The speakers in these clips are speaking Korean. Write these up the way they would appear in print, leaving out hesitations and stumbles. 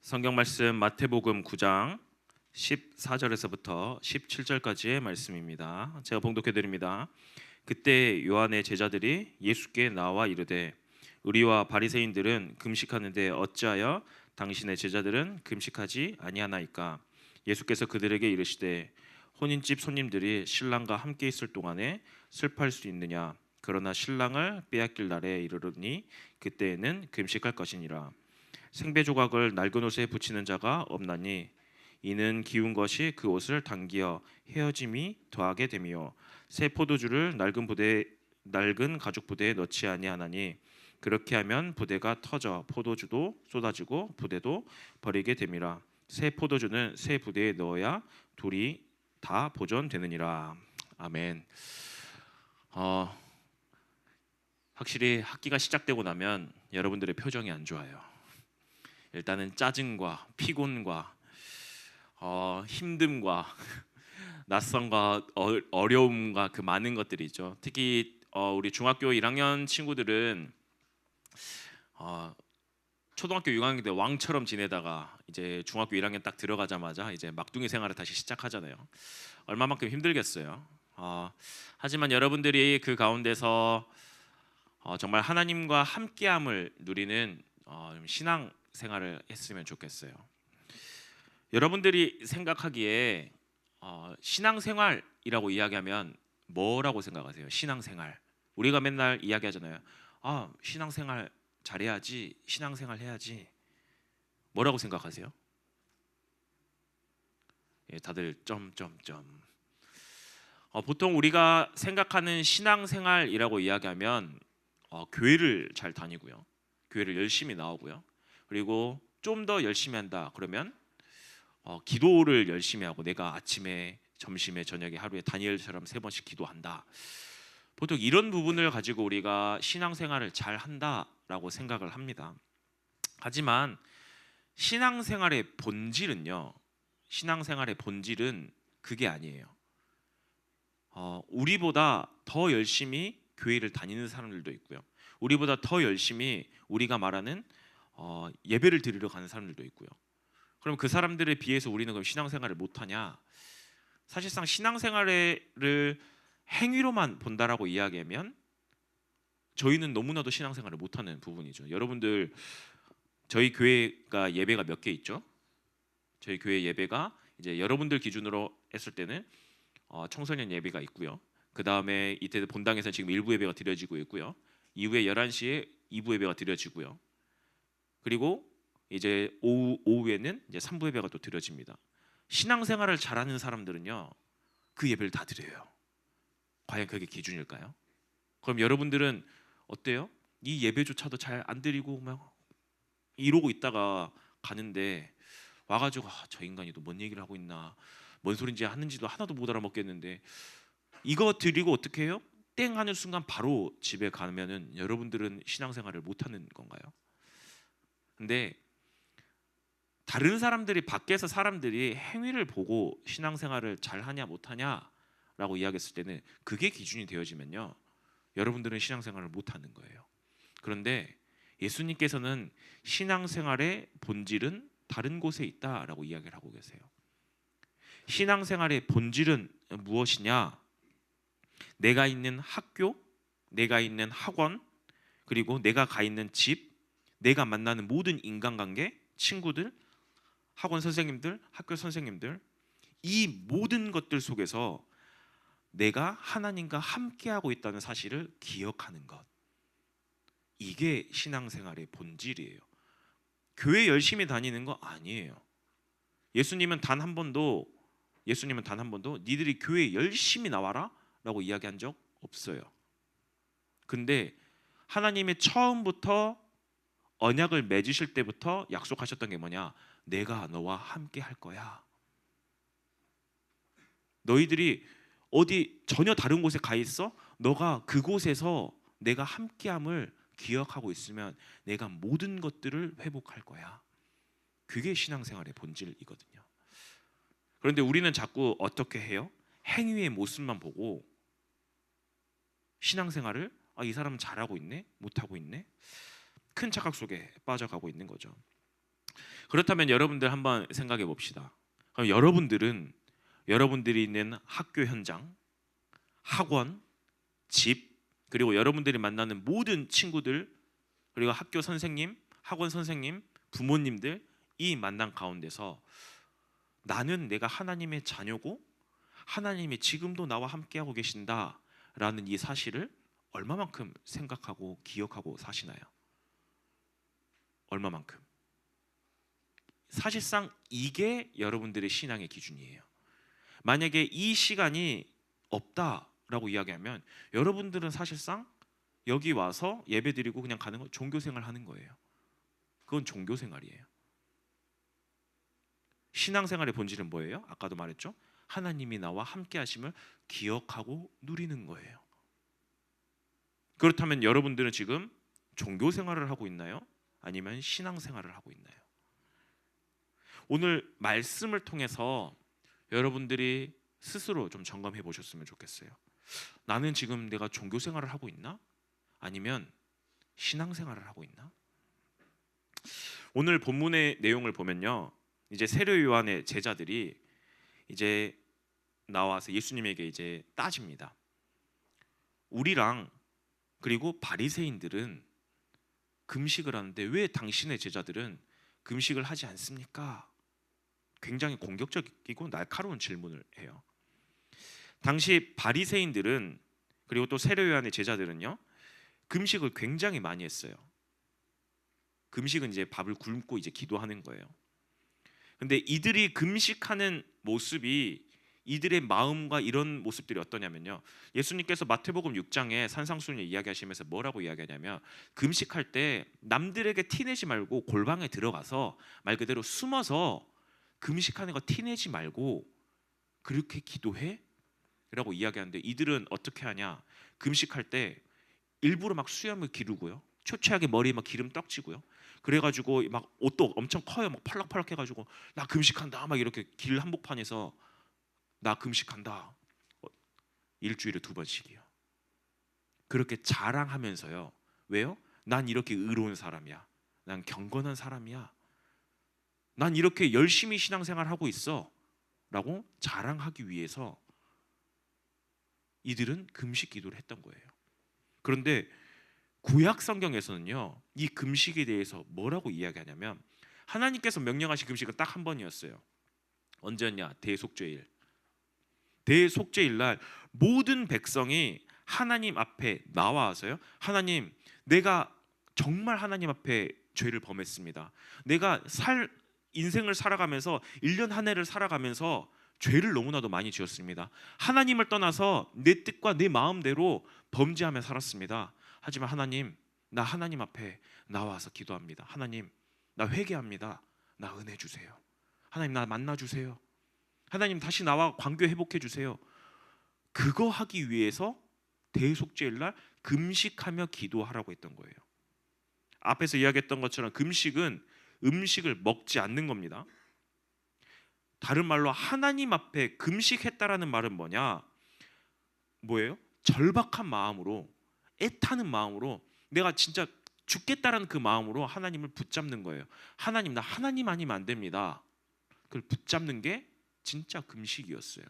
성경 말씀 마태복음 9장 14절에서부터 17절까지의 말씀입니다. 제가 봉독해 드립니다. 그때 요한의 제자들이 예수께 나와 이르되 우리와 바리새인들은 금식하는데 어찌하여 당신의 제자들은 금식하지 아니하나이까? 예수께서 그들에게 이르시되 혼인집 손님들이 신랑과 함께 있을 동안에 슬퍼할 수 있느냐? 그러나 신랑을 빼앗길 날에 이르르니 그때에는 금식할 것이니라. 생배 조각을 낡은 옷에 붙이는 자가 없나니 이는 기운 것이 그 옷을 당기어 헤어짐이 더하게 됨이요 새 포도주를 낡은 가죽 부대에 넣지 아니하나니 그렇게 하면 부대가 터져 포도주도 쏟아지고 부대도 버리게 됨이라. 새 포도주는 새 부대에 넣어야 둘이 다 보존되느니라. 아멘. 확실히 학기가 시작되고 나면 여러분들의 표정이 안 좋아요. 일단은 짜증과 피곤과 힘듦과 낯선과 어려움과 그 많은 것들이 있죠. 특히 우리 중학교 1학년 친구들은 초등학교 6학년 때 왕처럼 지내다가 이제 중학교 1학년 딱 들어가자마자 이제 막둥이 생활을 다시 시작하잖아요. 얼마만큼 힘들겠어요. 하지만 여러분들이 그 가운데서 정말 하나님과 함께함을 누리는 신앙 생활을 했으면 좋겠어요. 여러분들이 생각하기에 신앙생활이라고 이야기하면 뭐라고 생각하세요? 신앙생활. 우리가 맨날 이야기하잖아요. 신앙생활 잘해야지, 신앙생활 해야지. 뭐라고 생각하세요? 예, 다들 점점점. 보통 우리가 생각하는 신앙생활이라고 이야기하면 교회를 잘 다니고요, 교회를 열심히 나오고요, 그리고 좀 더 열심히 한다 그러면 기도를 열심히 하고 내가 아침에 점심에 저녁에 하루에 다니엘처럼 3번씩 기도한다. 보통 이런 부분을 가지고 우리가 신앙생활을 잘 한다라고 생각을 합니다. 하지만 신앙생활의 본질은요, 신앙생활의 본질은 그게 아니에요. 우리보다 더 열심히 교회를 다니는 사람들도 있고요, 우리보다 더 열심히 우리가 말하는 예배를 드리러 가는 사람들도 있고요. 그럼 그 사람들에 비해서 우리는 그럼 신앙생활을 못하냐? 사실상 신앙생활을 행위로만 본다라고 이야기하면 저희는 너무나도 신앙생활을 못하는 부분이죠. 여러분들, 저희 교회가 예배가 몇 개 있죠? 저희 교회 예배가 이제 여러분들 기준으로 했을 때는 청소년 예배가 있고요, 그 다음에 이때 본당에서 지금 1부 예배가 드려지고 있고요, 이후에 11시에 2부 예배가 드려지고요, 그리고 이제 오후에는 이제 3부 예배가 또 드려집니다. 신앙생활을 잘하는 사람들은요, 그 예배를 다 드려요. 과연 그게 기준일까요? 그럼 여러분들은 어때요? 이 예배조차도 잘 안 드리고 막 이러고 있다가 가는데 와가지고 저 인간이 또 뭔 얘기를 하고 있나, 뭔 소린지 하는지도 하나도 못 알아먹겠는데, 이거 드리고 어떻게 해요? 땡 하는 순간 바로 집에 가면은 여러분들은 신앙생활을 못하는 건가요? 근데 다른 사람들이, 밖에서 사람들이 행위를 보고 신앙생활을 잘하냐 못하냐라고 이야기했을 때는 그게 기준이 되어지면요, 여러분들은 신앙생활을 못하는 거예요. 그런데 예수님께서는 신앙생활의 본질은 다른 곳에 있다라고 이야기를 하고 계세요. 신앙생활의 본질은 무엇이냐? 내가 있는 학교, 내가 있는 학원, 그리고 내가 가 있는 집, 내가 만나는 모든 인간관계, 친구들, 학원 선생님들, 학교 선생님들, 이 모든 것들 속에서 내가 하나님과 함께하고 있다는 사실을 기억하는 것, 이게 신앙생활의 본질이에요. 교회 열심히 다니는 거 아니에요. 예수님은 단 한 번도 니들이 교회 열심히 나와라 라고 이야기한 적 없어요. 근데 하나님의 처음부터 언약을 맺으실 때부터 약속하셨던 게 뭐냐? 내가 너와 함께 할 거야. 너희들이 어디 전혀 다른 곳에 가 있어? 너가 그곳에서 내가 함께함을 기억하고 있으면 내가 모든 것들을 회복할 거야. 그게 신앙생활의 본질이거든요. 그런데 우리는 자꾸 어떻게 해요? 행위의 모습만 보고 신앙생활을 이 사람은 잘하고 있네? 못하고 있네? 큰 착각 속에 빠져가고 있는 거죠. 그렇다면 여러분들 한번 생각해 봅시다. 그럼 여러분들이 있는 학교 현장, 학원, 집, 그리고 여러분들이 만나는 모든 친구들, 그리고 학교 선생님, 학원 선생님, 부모님들, 이 만남 가운데서 나는 내가 하나님의 자녀고 하나님이 지금도 나와 함께하고 계신다라는 이 사실을 얼마만큼 생각하고 기억하고 사시나요? 얼마만큼? 사실상 이게 여러분들의 신앙의 기준이에요. 만약에 이 시간이 없다라고 이야기하면 여러분들은 사실상 여기 와서 예배드리고 그냥 가는 거 종교생활 하는 거예요. 그건 종교생활이에요. 신앙생활의 본질은 뭐예요? 아까도 말했죠. 하나님이 나와 함께 하심을 기억하고 누리는 거예요. 그렇다면 여러분들은 지금 종교생활을 하고 있나요? 아니면 신앙생활을 하고 있나요? 오늘 말씀을 통해서 여러분들이 스스로 좀 점검해 보셨으면 좋겠어요. 나는 지금 내가 종교생활을 하고 있나? 아니면 신앙생활을 하고 있나? 오늘 본문의 내용을 보면요, 이제 세례 요한의 제자들이 이제 나와서 예수님에게 이제 따집니다. 우리랑 그리고 바리새인들은 금식을 하는데 왜 당신의 제자들은 금식을 하지 않습니까? 굉장히 공격적이고 날카로운 질문을 해요. 당시 바리새인들은 그리고 또 세례 요한의 제자들은요, 금식을 굉장히 많이 했어요. 금식은 이제 밥을 굶고 이제 기도하는 거예요. 근데 이들이 금식하는 모습이 이들의 마음과 이런 모습들이 어떠냐면요, 예수님께서 마태복음 6장에 산상수훈을 이야기하시면서 뭐라고 이야기하냐면, 금식할 때 남들에게 티내지 말고 골방에 들어가서 말 그대로 숨어서 금식하는 거 티내지 말고 그렇게 기도해? 라고 이야기하는데, 이들은 어떻게 하냐, 금식할 때 일부러 막 수염을 기르고요, 초췌하게 머리에 막 기름 떡지고요, 그래가지고 막 옷도 엄청 커요, 막 팔락팔락 해가지고 나 금식한다 막 이렇게 길 한복판에서 나 금식한다, 일주일에 2번씩이요. 그렇게 자랑하면서요. 왜요? 난 이렇게 의로운 사람이야, 난 경건한 사람이야, 난 이렇게 열심히 신앙생활하고 있어 라고 자랑하기 위해서 이들은 금식 기도를 했던 거예요. 그런데 구약 성경에서는요, 이 금식에 대해서 뭐라고 이야기하냐면, 하나님께서 명령하신 금식은 딱 한 번이었어요. 언제였냐? 대속죄일. 대속죄일 날 모든 백성이 하나님 앞에 나와서요, 하나님, 내가 정말 하나님 앞에 죄를 범했습니다. 내가 인생을 살아가면서 1년 한 해를 살아가면서 죄를 너무나도 많이 지었습니다. 하나님을 떠나서 내 뜻과 내 마음대로 범죄하며 살았습니다. 하지만 하나님, 나 하나님 앞에 나와서 기도합니다. 하나님, 나 회개합니다. 나 은혜 주세요. 하나님, 나 만나 주세요. 하나님, 다시 나와 관계 회복해 주세요. 그거 하기 위해서 대속죄일 날 금식하며 기도하라고 했던 거예요. 앞에서 이야기했던 것처럼 금식은 음식을 먹지 않는 겁니다. 다른 말로 하나님 앞에 금식했다라는 말은 뭐예요? 절박한 마음으로, 애타는 마음으로, 내가 진짜 죽겠다라는 그 마음으로 하나님을 붙잡는 거예요. 하나님, 나 하나님 아니면 안 됩니다. 그걸 붙잡는 게 진짜 금식이었어요.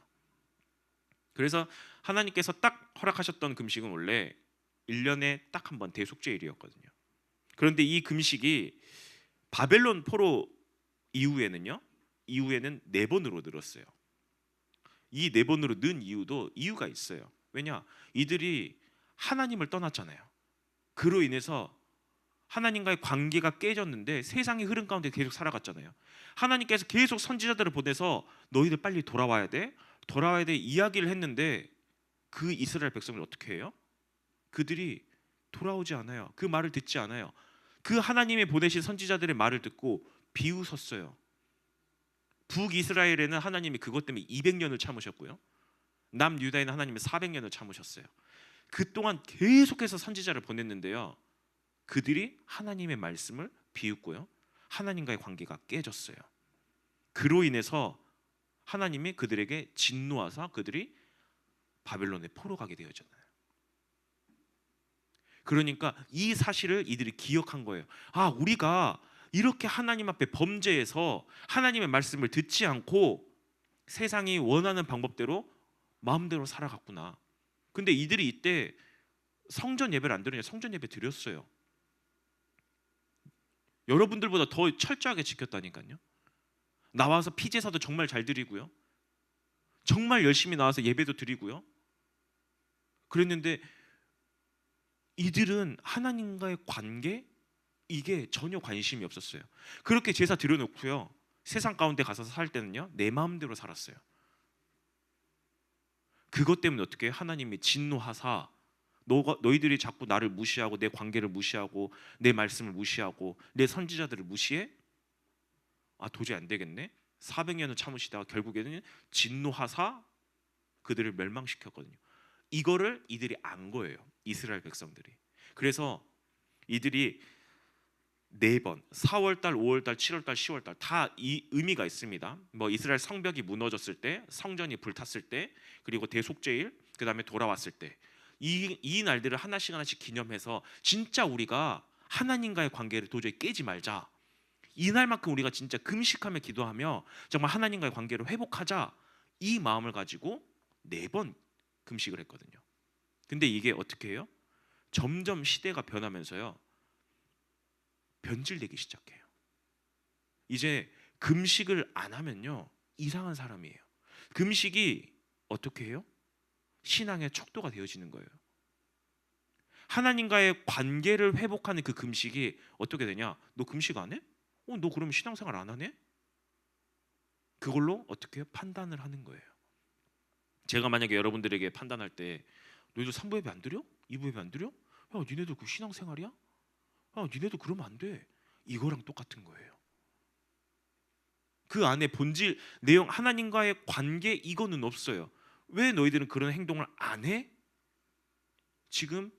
그래서 하나님께서 딱 허락하셨던 금식은 원래 1년에 딱 한 번 대속죄일이었거든요. 그런데 이 금식이 바벨론 포로 이후에는 4번으로 늘었어요. 이 4번으로 는 이유가 있어요. 왜냐? 이들이 하나님을 떠났잖아요. 그로 인해서 하나님과의 관계가 깨졌는데 세상의 흐름 가운데 계속 살아갔잖아요. 하나님께서 계속 선지자들을 보내서 너희들 빨리 돌아와야 돼 이야기를 했는데, 그 이스라엘 백성을 어떻게 해요? 그들이 돌아오지 않아요. 그 말을 듣지 않아요. 그 하나님이 보내신 선지자들의 말을 듣고 비웃었어요. 북이스라엘에는 하나님이 그것 때문에 200년을 참으셨고요, 남유다에는 하나님이 400년을 참으셨어요. 그동안 계속해서 선지자를 보냈는데요, 그들이 하나님의 말씀을 비웃고요, 하나님과의 관계가 깨졌어요. 그로 인해서 하나님이 그들에게 진노하사 그들이 바벨론에 포로 가게 되었잖아요. 그러니까 이 사실을 이들이 기억한 거예요. 아, 우리가 이렇게 하나님 앞에 범죄해서 하나님의 말씀을 듣지 않고 세상이 원하는 방법대로 마음대로 살아갔구나. 근데 이들이 이때 성전 예배를 안 드리냐? 성전 예배 드렸어요. 여러분들보다 더 철저하게 지켰다니까요. 나와서 피제사도 정말 잘 드리고요. 정말 열심히 나와서 예배도 드리고요. 그랬는데 이들은 하나님과의 관계, 이게 전혀 관심이 없었어요. 그렇게 제사 드려놓고요, 세상 가운데 가서 살 때는요, 내 마음대로 살았어요. 그것 때문에 어떻게 해요? 하나님이 진노하사 너희들이 자꾸 나를 무시하고 내 관계를 무시하고 내 말씀을 무시하고 내 선지자들을 무시해? 도저히 안 되겠네. 400년을 참으시다가 결국에는 진노하사 그들을 멸망시켰거든요. 이거를 이들이 안 거예요, 이스라엘 백성들이. 그래서 이들이 4번, 4월달, 5월달, 7월달, 10월달 다 이 의미가 있습니다. 뭐 이스라엘 성벽이 무너졌을 때, 성전이 불탔을 때, 그리고 대속죄일, 그 다음에 돌아왔을 때, 이 날들을 하나씩 하나씩 기념해서 진짜 우리가 하나님과의 관계를 도저히 깨지 말자, 이날만큼 우리가 진짜 금식하며 기도하며 정말 하나님과의 관계를 회복하자, 이 마음을 가지고 4번 금식을 했거든요. 근데 이게 어떻게 해요? 점점 시대가 변하면서요, 변질되기 시작해요. 이제 금식을 안 하면요, 이상한 사람이에요. 금식이 어떻게 해요? 신앙의 척도가 되어지는 거예요. 하나님과의 관계를 회복하는 그 금식이 어떻게 되냐? 너 금식 안 해? 너 그러면 신앙생활 안 하네? 그걸로 어떻게 해요? 판단을 하는 거예요. 제가 만약에 여러분들에게 판단할 때, 너희도 3부 예배 안 드려? 2부 예배 안 드려? 야, 니네도 그 신앙생활이야? 야, 니네도 그러면 안 돼. 이거랑 똑같은 거예요. 그 안에 본질, 내용, 하나님과의 관계, 이거는 없어요. 왜 너희들은 그런 행동을 안 해? 지금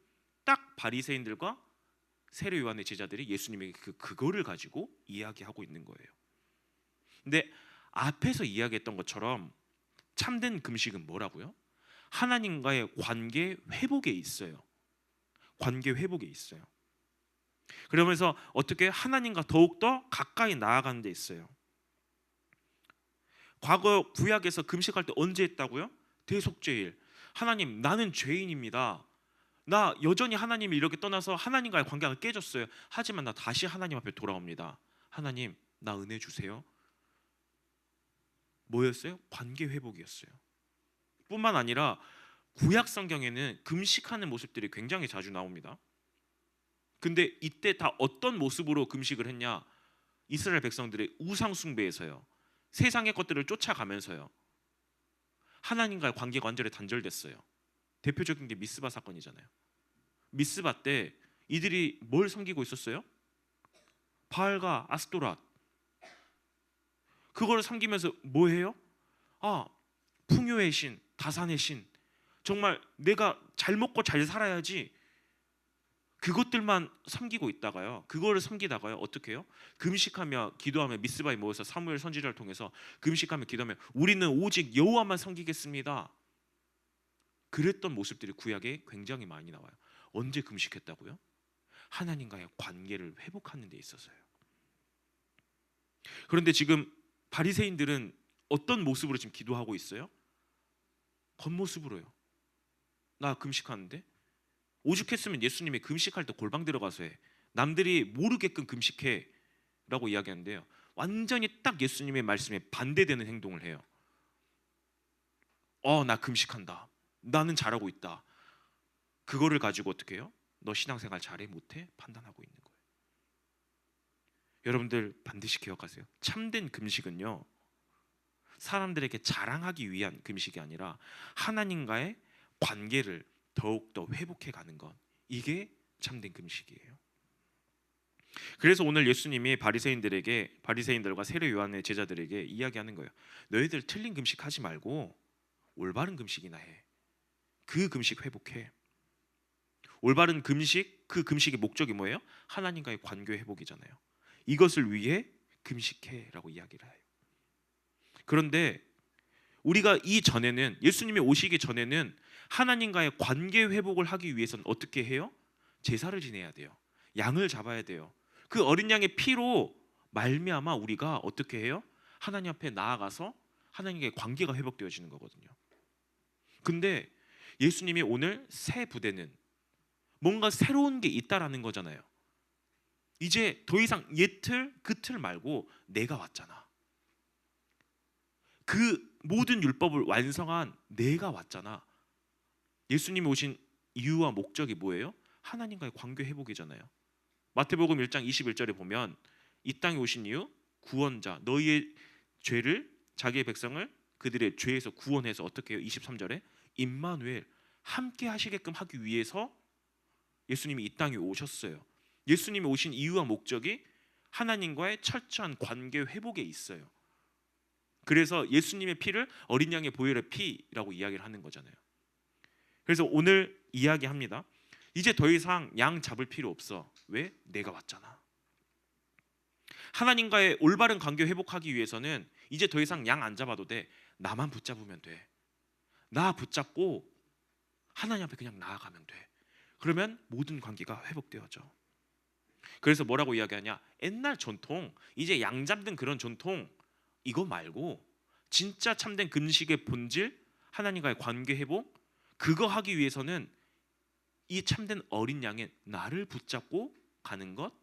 딱 바리새인들과 세례 요한의 제자들이 예수님에게 그거를 가지고 이야기하고 있는 거예요. 근데 앞에서 이야기했던 것처럼 참된 금식은 뭐라고요? 하나님과의 관계 회복에 있어요. 관계 회복에 있어요. 그러면서 어떻게 하나님과 더욱더 가까이 나아가는 데 있어요. 과거 구약에서 금식할 때 언제 했다고요? 대속죄일. 하나님, 나는 죄인입니다. 나 여전히 하나님이 이렇게 떠나서 하나님과의 관계가 깨졌어요. 하지만 나 다시 하나님 앞에 돌아옵니다. 하나님, 나 은혜 주세요. 뭐였어요? 관계 회복이었어요. 뿐만 아니라 구약 성경에는 금식하는 모습들이 굉장히 자주 나옵니다. 근데 이때 다 어떤 모습으로 금식을 했냐? 이스라엘 백성들의 우상 숭배에서요, 세상의 것들을 쫓아가면서요, 하나님과의 관계가 완전히 단절됐어요. 대표적인 게 미스바 사건이잖아요. 미스바 때 이들이 뭘 섬기고 있었어요? 바알과 아스토랏. 그걸 섬기면서 뭐 해요? 풍요의 신, 다산의 신, 정말 내가 잘 먹고 잘 살아야지, 그것들만 섬기고 있다가요, 그거를 섬기다가요, 어떻게 해요? 금식하며 기도하며 미스바에 모여서 사무엘 선지자를 통해서 금식하며 기도하며 우리는 오직 여호와만 섬기겠습니다. 그랬던 모습들이 구약에 굉장히 많이 나와요. 언제 금식했다고요? 하나님과의 관계를 회복하는 데 있어서요. 그런데 지금 바리새인들은 어떤 모습으로 지금 기도하고 있어요? 겉모습으로요. 나 금식하는데? 오죽했으면 예수님이 금식할 때 골방 들어가서 해, 남들이 모르게끔 금식해 라고 이야기하는데요, 완전히 딱 예수님의 말씀에 반대되는 행동을 해요. 나 금식한다, 나는 잘하고 있다. 그거를 가지고 어떻게 해요? 너 신앙생활 잘해 못해? 판단하고 있는 거예요. 여러분들 반드시 기억하세요. 참된 금식은요, 사람들에게 자랑하기 위한 금식이 아니라 하나님과의 관계를 더욱더 회복해가는 것, 이게 참된 금식이에요. 그래서 오늘 예수님이 바리새인들과 세례 요한의 제자들에게 이야기하는 거예요. 너희들 틀린 금식하지 말고 올바른 금식이나 해. 그 금식 회복해. 올바른 금식, 그 금식의 목적이 뭐예요? 하나님과의 관계 회복이잖아요. 이것을 위해 금식해라고 이야기를 해요. 그런데 우리가 이전에는, 예수님이 오시기 전에는 하나님과의 관계 회복을 하기 위해서는 어떻게 해요? 제사를 지내야 돼요. 양을 잡아야 돼요. 그 어린 양의 피로 말미암아 우리가 어떻게 해요? 하나님 앞에 나아가서 하나님과의 관계가 회복되어지는 거거든요. 근데 예수님이 오늘 새 부대는 뭔가 새로운 게 있다라는 거잖아요. 이제 더 이상 옛틀 그 틀 말고 내가 왔잖아. 그 모든 율법을 완성한 내가 왔잖아. 예수님이 오신 이유와 목적이 뭐예요? 하나님과의 관계 회복이잖아요. 마태복음 1장 21절에 보면 이 땅에 오신 이유 구원자 너희의 죄를 자기의 백성을 그들의 죄에서 구원해서 어떻게 해요? 23절에 임마누엘 함께 하시게끔 하기 위해서 예수님이 이 땅에 오셨어요. 예수님이 오신 이유와 목적이 하나님과의 철저한 관계 회복에 있어요. 그래서 예수님의 피를 어린 양의 보혈의 피라고 이야기를 하는 거잖아요. 그래서 오늘 이야기합니다. 이제 더 이상 양 잡을 필요 없어. 왜? 내가 왔잖아. 하나님과의 올바른 관계 회복하기 위해서는 이제 더 이상 양 안 잡아도 돼. 나만 붙잡으면 돼. 나 붙잡고 하나님 앞에 그냥 나아가면 돼. 그러면 모든 관계가 회복되어져. 그래서 뭐라고 이야기하냐? 옛날 전통, 이제 양 잡는 그런 전통 이거 말고 진짜 참된 금식의 본질, 하나님과의 관계 회복, 그거 하기 위해서는 이 참된 어린 양의 나를 붙잡고 가는 것,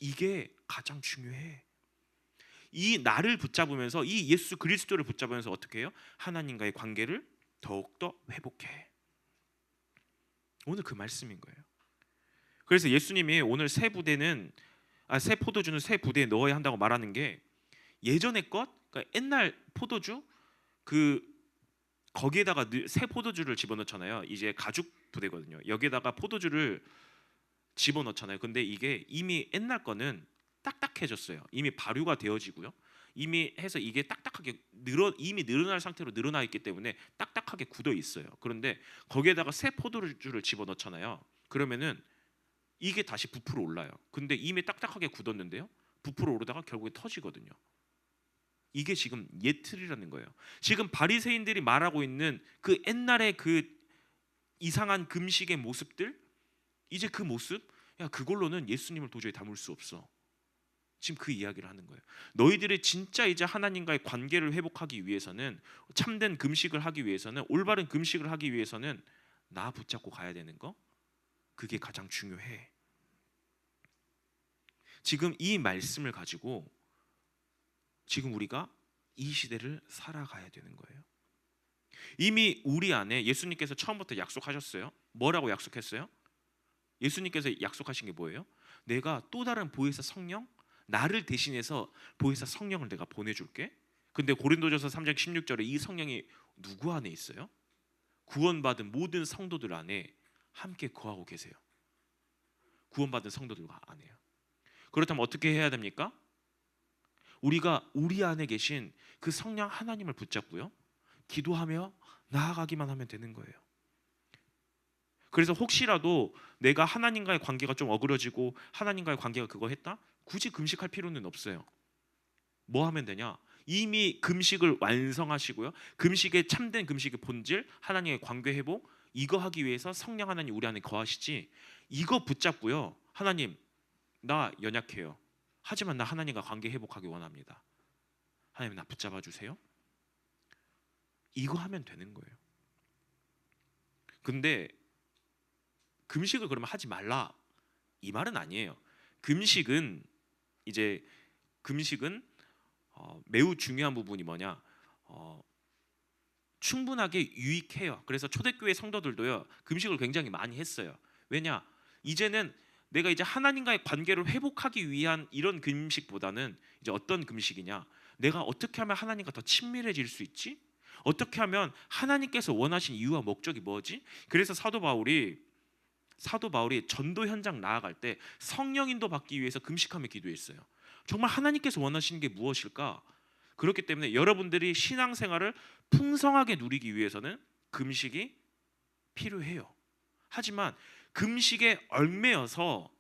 이게 가장 중요해. 이 나를 붙잡으면서 이 예수 그리스도를 붙잡으면서 어떻게 해요? 하나님과의 관계를 더욱더 회복해. 오늘 그 말씀인 거예요. 그래서 예수님이 오늘 새 포도주는 새 부대에 넣어야 한다고 말하는 게 예전의 것, 그러니까 옛날 포도주 거기에다가 새 포도주를 집어넣잖아요. 이제 가죽 부대거든요. 여기에다가 포도주를 집어넣잖아요. 근데 이게 이미 옛날 거는 딱딱해졌어요. 이미 발효가 되어지고요. 이미 해서 이게 딱딱하게 이미 늘어날 상태로 늘어나 있기 때문에 딱딱하게 굳어 있어요. 그런데 거기에다가 새 포도주를 집어넣잖아요. 그러면은 이게 다시 부풀어 올라요. 근데 이미 딱딱하게 굳었는데요. 부풀어 오르다가 결국에 터지거든요. 이게 지금 예틀이라는 거예요. 지금 바리새인들이 말하고 있는 그 옛날의 그 이상한 금식의 모습들, 이제 그 모습, 야 그걸로는 예수님을 도저히 담을 수 없어. 지금 그 이야기를 하는 거예요. 너희들이 진짜 이제 하나님과의 관계를 회복하기 위해서는, 참된 금식을 하기 위해서는, 올바른 금식을 하기 위해서는 나 붙잡고 가야 되는 거, 그게 가장 중요해. 지금 이 말씀을 가지고 지금 우리가 이 시대를 살아가야 되는 거예요. 이미 우리 안에 예수님께서 처음부터 약속하셨어요. 뭐라고 약속했어요? 예수님께서 약속하신 게 뭐예요? 내가 또 다른 보혜사 성령, 나를 대신해서 보혜사 성령을 내가 보내줄게. 근데 고린도전서 3장 16절에 이 성령이 누구 안에 있어요? 구원받은 모든 성도들 안에 함께 거하고 계세요. 구원받은 성도들 안에요. 그렇다면 어떻게 해야 됩니까? 우리가 우리 안에 계신 그 성령 하나님을 붙잡고요, 기도하며 나아가기만 하면 되는 거예요. 그래서 혹시라도 내가 하나님과의 관계가 좀 어그러지고 하나님과의 관계가 그거 했다? 굳이 금식할 필요는 없어요. 뭐 하면 되냐? 이미 금식을 완성하시고요, 금식의 참된 금식의 본질, 하나님의 관계 회복, 이거 하기 위해서 성령 하나님 우리 안에 거하시지, 이거 붙잡고요, 하나님 나 연약해요. 하지만 나 하나님과 관계 회복하기 원합니다. 하나님 나 붙잡아 주세요. 이거 하면 되는 거예요. 근데 금식을 그러면 하지 말라 이 말은 아니에요. 금식은 매우 중요한 부분이 뭐냐? 충분하게 유익해요. 그래서 초대교회 성도들도요 금식을 굉장히 많이 했어요. 왜냐? 이제는 내가 이제 하나님과의 관계를 회복하기 위한 이런 금식보다는 이제 어떤 금식이냐? 내가 어떻게 하면 하나님과 더 친밀해질 수 있지? 어떻게 하면 하나님께서 원하신 이유와 목적이 뭐지? 그래서 사도 바울이 전도 현장 나아갈 때 성령 인도 받기 위해서 금식하며 기도했어요. 정말 하나님께서 원하시는 게 무엇일까? 그렇기 때문에 여러분들이 신앙생활을 풍성하게 누리기 위해서는 금식이 필요해요. 하지만 금식에 얽매여서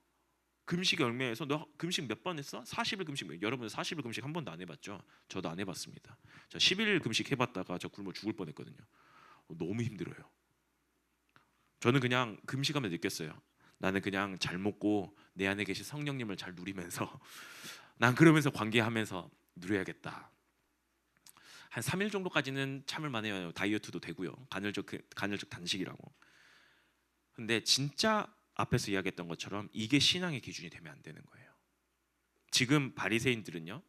너 금식 몇 번 했어? 40일 금식. 여러분 40일 금식 한 번도 안 해봤죠? 저도 안 해봤습니다. 저 11일 금식 해봤다가 저 굶어 죽을 뻔했거든요. 너무 힘들어요. 저는 그냥 금식하면서 느꼈어요. 나는 그냥 잘 먹고 내 안에 계신 성령님을 잘 누리면서 난 그러면서 관계하면서 누려야겠다. 한 3일 정도까지는 참을 만해요. 다이어트도 되고요. 간헐적 단식이라고. 근데 진짜 앞에서 이야기했던 것처럼 이게 신앙의 기준이 되면 안 되는 거예요. 지금 바리새인들은요,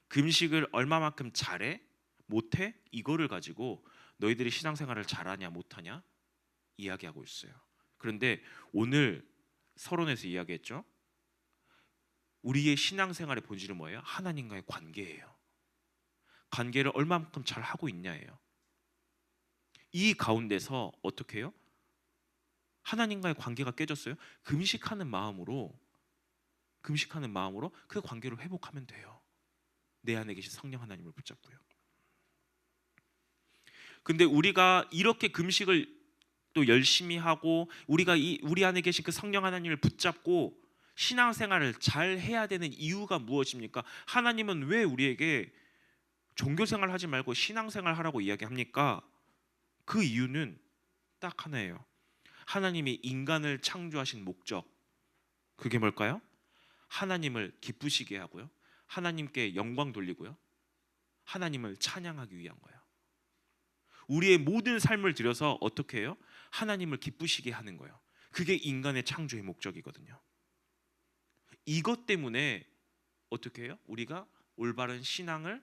금식을 얼마만큼 잘해? 못해? 이거를 가지고 너희들이 신앙생활을 잘하냐 못하냐 이야기하고 있어요. 그런데 오늘 서론에서 이야기했죠. 우리의 신앙생활의 본질은 뭐예요? 하나님과의 관계예요. 관계를 얼마만큼 잘 하고 있냐예요. 이 가운데서 어떻게 해요? 하나님과의 관계가 깨졌어요. 금식하는 마음으로 그 관계를 회복하면 돼요. 내 안에 계신 성령 하나님을 붙잡고요. 근데 우리가 이렇게 금식을 또 열심히 하고 우리 안에 계신 그 성령 하나님을 붙잡고 신앙생활을 잘 해야 되는 이유가 무엇입니까? 하나님은 왜 우리에게 종교생활 하지 말고 신앙생활 하라고 이야기합니까? 그 이유는 딱 하나예요. 하나님이 인간을 창조하신 목적, 그게 뭘까요? 하나님을 기쁘시게 하고요, 하나님께 영광 돌리고요, 하나님을 찬양하기 위한 거예요. 우리의 모든 삶을 들여서 어떻게 해요? 하나님을 기쁘시게 하는 거예요. 그게 인간의 창조의 목적이거든요. 이것 때문에 어떻게 해요? 우리가 올바른 신앙을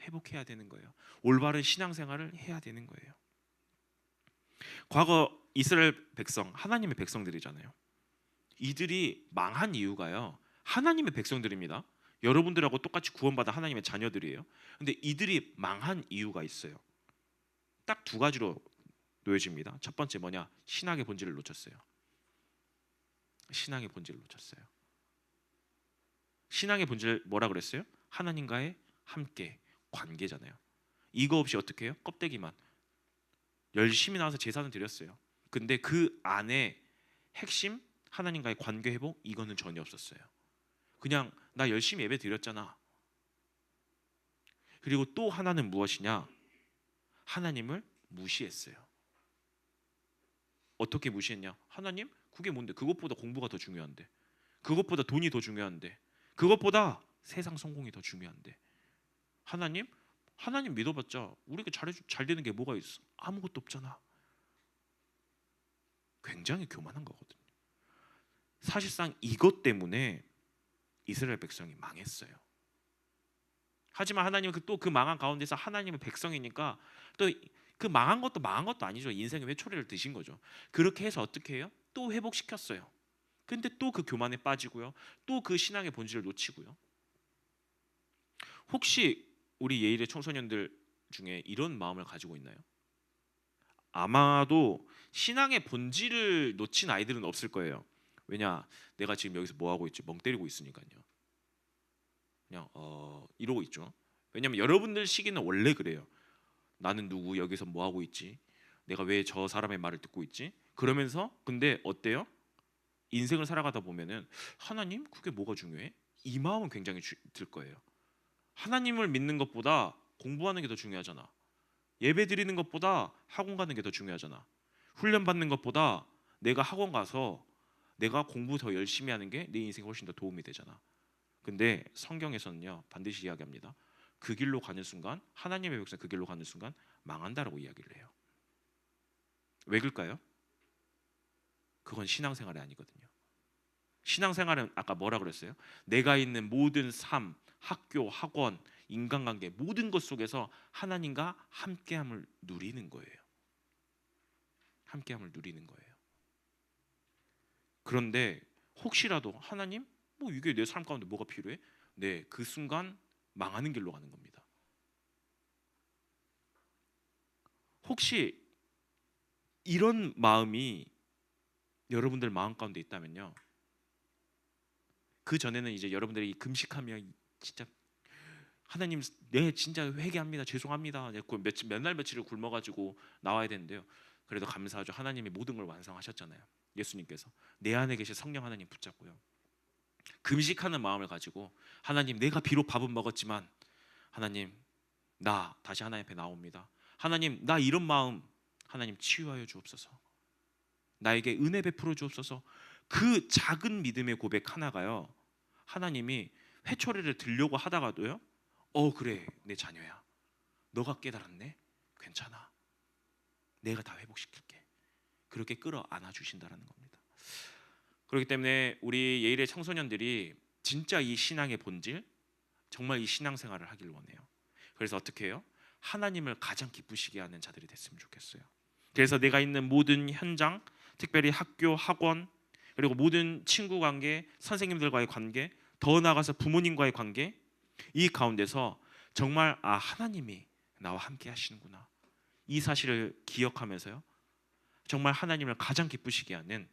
회복해야 되는 거예요. 올바른 신앙생활을 해야 되는 거예요. 과거 이스라엘 백성, 하나님의 백성들이잖아요. 이들이 망한 이유가요, 하나님의 백성들입니다. 여러분들하고 똑같이 구원받은 하나님의 자녀들이에요. 근데 이들이 망한 이유가 있어요. 딱 두 가지로 놓여집니다. 첫 번째 뭐냐? 신앙의 본질을 놓쳤어요. 신앙의 본질을 놓쳤어요. 신앙의 본질 뭐라 그랬어요? 하나님과의 함께 관계잖아요. 이거 없이 어떻게 해요? 껍데기만 열심히 나와서 제사는 드렸어요. 근데 그 안에 핵심 하나님과의 관계 회복, 이거는 전혀 없었어요. 그냥 나 열심히 예배 드렸잖아. 그리고 또 하나는 무엇이냐? 하나님을 무시했어요. 어떻게 무시했냐? 하나님? 그게 뭔데? 그것보다 공부가 더 중요한데, 그것보다 돈이 더 중요한데, 그것보다 세상 성공이 더 중요한데, 하나님 믿어봤자 우리가 잘 되는 게 뭐가 있어? 아무것도 없잖아. 굉장히 교만한 거거든요. 사실상 이것 때문에 이스라엘 백성이 망했어요. 하지만 하나님은 또 그 망한 가운데서 하나님의 백성이니까 또 그 망한 것도 아니죠. 인생의 회초리를 드신 거죠. 그렇게 해서 어떻게 해요? 또 회복시켰어요. 근데 또 그 교만에 빠지고요, 또 그 신앙의 본질을 놓치고요. 혹시 우리 예일의 청소년들 중에 이런 마음을 가지고 있나요? 아마도 신앙의 본질을 놓친 아이들은 없을 거예요. 왜냐? 내가 지금 여기서 뭐 하고 있지? 멍 때리고 있으니까요. 그냥 이러고 있죠. 왜냐면 여러분들 시기는 원래 그래요. 나는 누구, 여기서 뭐 하고 있지? 내가 왜 저 사람의 말을 듣고 있지? 그러면서 근데 어때요? 인생을 살아가다 보면은 하나님? 그게 뭐가 중요해? 이 마음은 굉장히 들 거예요. 하나님을 믿는 것보다 공부하는 게 더 중요하잖아. 예배 드리는 것보다 학원 가는 게 더 중요하잖아. 훈련 받는 것보다 내가 학원 가서 내가 공부 더 열심히 하는 게 내 인생에 훨씬 더 도움이 되잖아. 근데 성경에서는요, 반드시 이야기합니다. 그 길로 가는 순간, 하나님의 백성 그 길로 가는 순간 망한다라고 이야기를 해요. 왜 그럴까요? 그건 신앙생활이 아니거든요. 신앙생활은 아까 뭐라 그랬어요? 내가 있는 모든 삶, 학교, 학원, 인간관계 모든 것 속에서 하나님과 함께함을 누리는 거예요. 함께함을 누리는 거예요. 그런데 혹시라도 하나님, 뭐 이게 내 삶 가운데 뭐가 필요해? 네, 그 순간 망하는 길로 가는 겁니다. 혹시 이런 마음이 여러분들 마음 가운데 있다면요, 그 전에는 이제 여러분들이 금식하면 진짜 하나님, 네 진짜 회개합니다, 죄송합니다, 몇 날 며칠을 굶어가지고 나와야 되는데요. 그래도 감사하죠. 하나님이 모든 걸 완성하셨잖아요. 예수님께서 내 안에 계신 성령 하나님 붙잡고요, 금식하는 마음을 가지고 하나님, 내가 비록 밥은 먹었지만 하나님, 나 다시 하나님 앞에 나옵니다. 하나님, 나 이런 마음 하나님 치유하여 주옵소서. 나에게 은혜 베풀어 주옵소서. 그 작은 믿음의 고백 하나가요, 하나님이 회초리를 들려고 하다가도요, 그래 내 자녀야, 너가 깨달았네, 괜찮아, 내가 다 회복시킬게, 그렇게 끌어안아 주신다라는 겁니다. 그렇기 때문에 우리 예일의 청소년들이 진짜 이 신앙의 본질, 정말 이 신앙생활을 하길 원해요. 그래서 어떻게 해요? 하나님을 가장 기쁘시게 하는 자들이 됐으면 좋겠어요. 그래서 내가 있는 모든 현장, 특별히 학교, 학원, 그리고 모든 친구 관계, 선생님들과의 관계, 더 나아가서 부모님과의 관계, 이 가운데서 정말 하나님이 나와 함께 하시는구나, 이 사실을 기억하면서요, 정말 하나님을 가장 기쁘시게 하는